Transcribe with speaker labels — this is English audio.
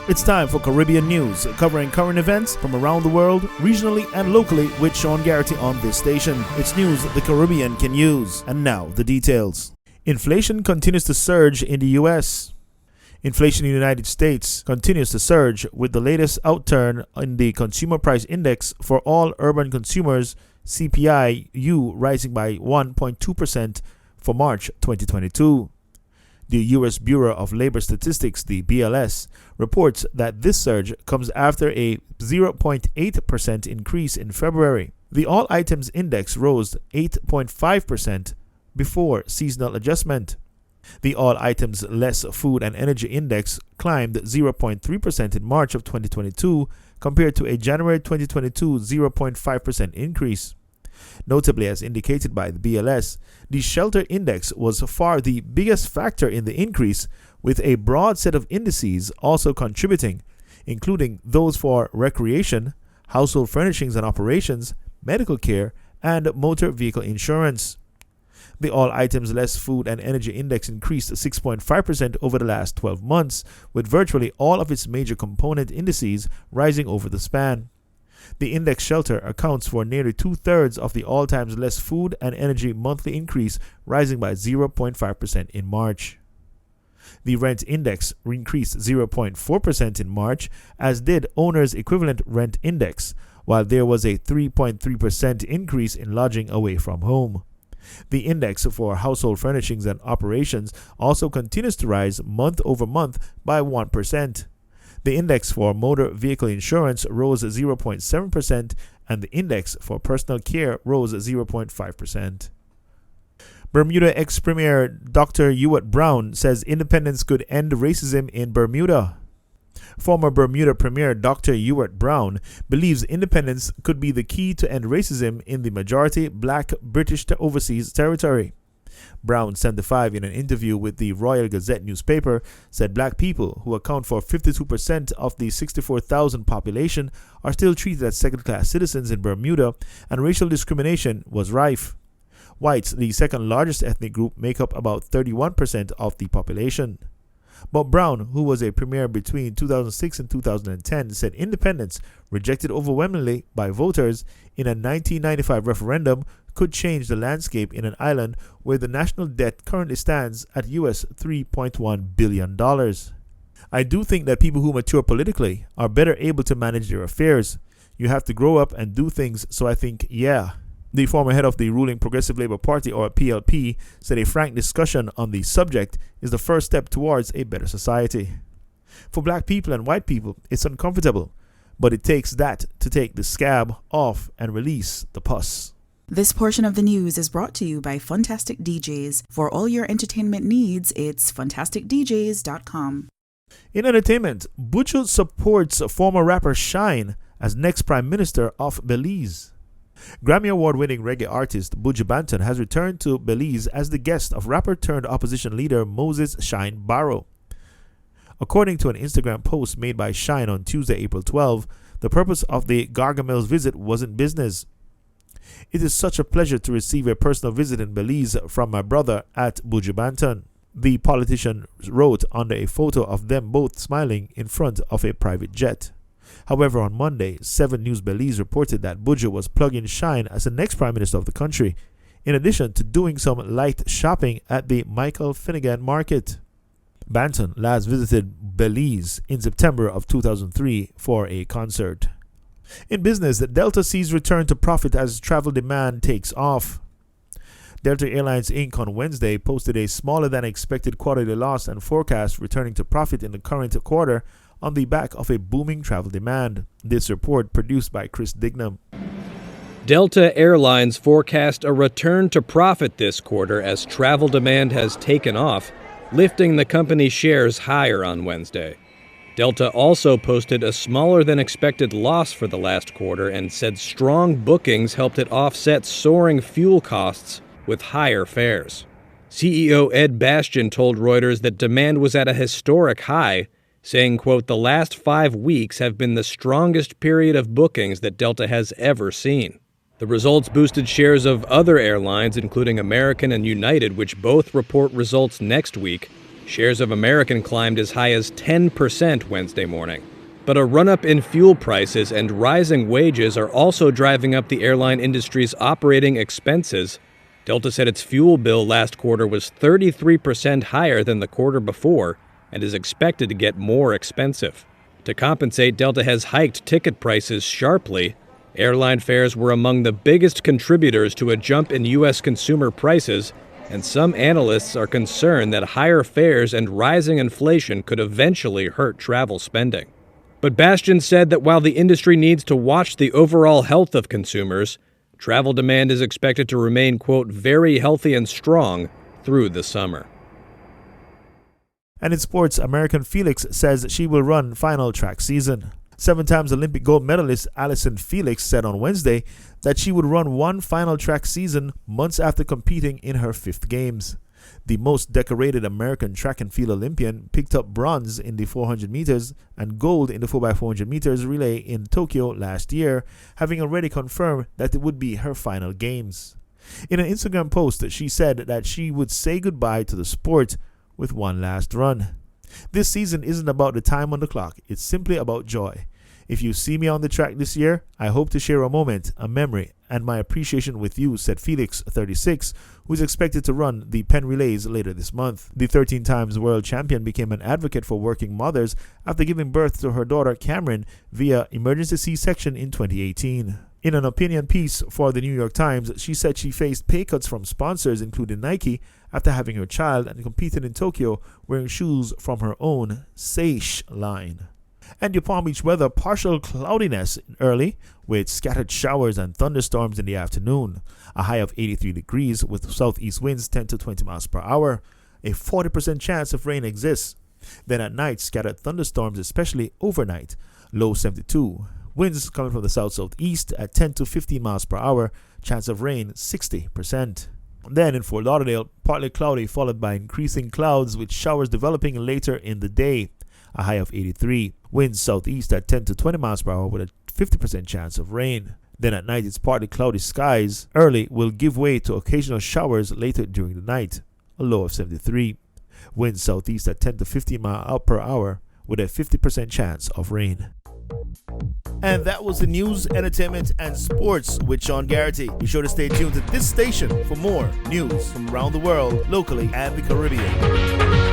Speaker 1: It's time for Caribbean News, covering current events from around the world, regionally and locally, with Sean Garrity on this station. It's news the Caribbean can use. And now, the details. Inflation continues to surge in the U.S. Inflation in the United States continues to surge, with the latest outturn in the Consumer Price Index for all urban consumers, CPI-U, rising by 1.2% for March 2022. The U.S. Bureau of Labor Statistics, the BLS, reports that this surge comes after a 0.8% increase in February. The All Items Index rose 8.5% before seasonal adjustment. The All Items Less Food and Energy Index climbed 0.3% in March of 2022 compared to a January 2022 0.5% increase. Notably, as indicated by the BLS, the Shelter Index was far the biggest factor in the increase, with a broad set of indices also contributing, including those for recreation, household furnishings and operations, medical care, and motor vehicle insurance. The All Items Less Food and Energy Index increased 6.5% over the last 12 months, with virtually all of its major component indices rising over the span. The index Shelter accounts for nearly two-thirds of the All Times Less Food and Energy monthly increase, rising by 0.5% in March. The Rent Index increased 0.4% in March, as did Owner's Equivalent Rent Index, while there was a 3.3% increase in lodging away from home. The index for household furnishings and operations also continues to rise month over month by 1%. The index for motor vehicle insurance rose 0.7%, and the index for personal care rose 0.5%. Bermuda ex-Premier Dr. Ewart Brown says independence could end racism in Bermuda. Former Bermuda Premier Dr. Ewart Brown believes independence could be the key to end racism in the majority black British overseas territory. Brown, 75, in an interview with the Royal Gazette newspaper, said black people, who account for 52% of the 64,000 population, are still treated as second-class citizens in Bermuda, and racial discrimination was rife. Whites, the second largest ethnic group, make up about 31% of the population. But Brown, who was a premier between 2006 and 2010, said independence, rejected overwhelmingly by voters in a 1995 referendum, could change the landscape in an island where the national debt currently stands at US $3.1 billion. I do think that people who mature politically are better able to manage their affairs. You have to grow up and do things, so I think, yeah. The former head of the ruling Progressive Labour Party, or PLP, said a frank discussion on the subject is the first step towards a better society. For black people and white people, it's uncomfortable, but it takes that to take the scab off and release the pus.
Speaker 2: This portion of the news is brought to you by Funtastic DJs. For all your entertainment needs, it's funtasticdjs.com.
Speaker 1: In entertainment, Buju supports former rapper Shyne as next Prime Minister of Belize. Grammy Award-winning reggae artist Buju Banton has returned to Belize as the guest of rapper-turned-opposition leader Moses Shyne Barrow. According to an Instagram post made by Shyne on Tuesday, April 12, the purpose of the Gargamel's visit wasn't business. It is such a pleasure to receive a personal visit in Belize from my brother at Buju Banton, the politician wrote under a photo of them both smiling in front of a private jet. However, on Monday, 7 News Belize reported that Buju was plugging Shyne as the next Prime Minister of the country, in addition to doing some light shopping at the Michael Finnegan Market. Banton last visited Belize in September of 2003 for a concert. In business, Delta sees return to profit as travel demand takes off. Delta Airlines Inc. on Wednesday posted a smaller than expected quarterly loss and forecast returning to profit in the current quarter on the back of a booming travel demand. This report produced by Chris Dignam.
Speaker 3: Delta Airlines forecast a return to profit this quarter as travel demand has taken off, lifting the company's shares higher on Wednesday. Delta also posted a smaller than expected loss for the last quarter and said strong bookings helped it offset soaring fuel costs with higher fares. CEO Ed Bastian told Reuters that demand was at a historic high, saying, quote, "The last 5 weeks have been the strongest period of bookings that Delta has ever seen." The results boosted shares of other airlines, including American and United, which both report results next week. Shares of American climbed as high as 10% Wednesday morning. But a run-up in fuel prices and rising wages are also driving up the airline industry's operating expenses. Delta said its fuel bill last quarter was 33% higher than the quarter before and is expected to get more expensive. To compensate, Delta has hiked ticket prices sharply. Airline fares were among the biggest contributors to a jump in U.S. consumer prices, and some analysts are concerned that higher fares and rising inflation could eventually hurt travel spending. But Bastian said that while the industry needs to watch the overall health of consumers, travel demand is expected to remain, quote, very healthy and strong through the summer.
Speaker 1: And in sports, American Felix says she will run final track season. 7 times Olympic gold medalist Alyson Felix said on Wednesday that she would run one final track season months after competing in her 5th games. The most decorated American track and field Olympian picked up bronze in the 400 meters and gold in the 4x400 meters relay in Tokyo last year, having already confirmed that it would be her final games. In an Instagram post, she said that she would say goodbye to the sport with one last run. This season isn't about the time on the clock, it's simply about joy. If you see me on the track this year, I hope to share a moment, a memory, and my appreciation with you, said Felix, 36, who is expected to run the Penn Relays later this month. The 13 times world champion became an advocate for working mothers after giving birth to her daughter Cameron via emergency C-section in 2018. In an opinion piece for the New York Times, she said she faced pay cuts from sponsors including Nike after having her child and competed in Tokyo wearing shoes from her own Seish line. And your Palm Beach weather, partial cloudiness early with scattered showers and thunderstorms in the afternoon. A high of 83 degrees with southeast winds 10 to 20 miles per hour. A 40% chance of rain exists. Then at night, scattered thunderstorms, especially overnight. Low 72. Winds coming from the south-southeast at 10 to 15 miles per hour. Chance of rain 60%. Then in Fort Lauderdale, partly cloudy followed by increasing clouds with showers developing later in the day. A high of 83. Winds southeast at 10 to 20 miles per hour with a 50% chance of rain. Then at night, it's partly cloudy skies. Early will give way to occasional showers later during the night. A low of 73. Winds southeast at 10 to 15 miles per hour with a 50% chance of rain. And that was the news, entertainment, and sports with Sean Garrity. Be sure to stay tuned to this station for more news from around the world, locally, and the Caribbean.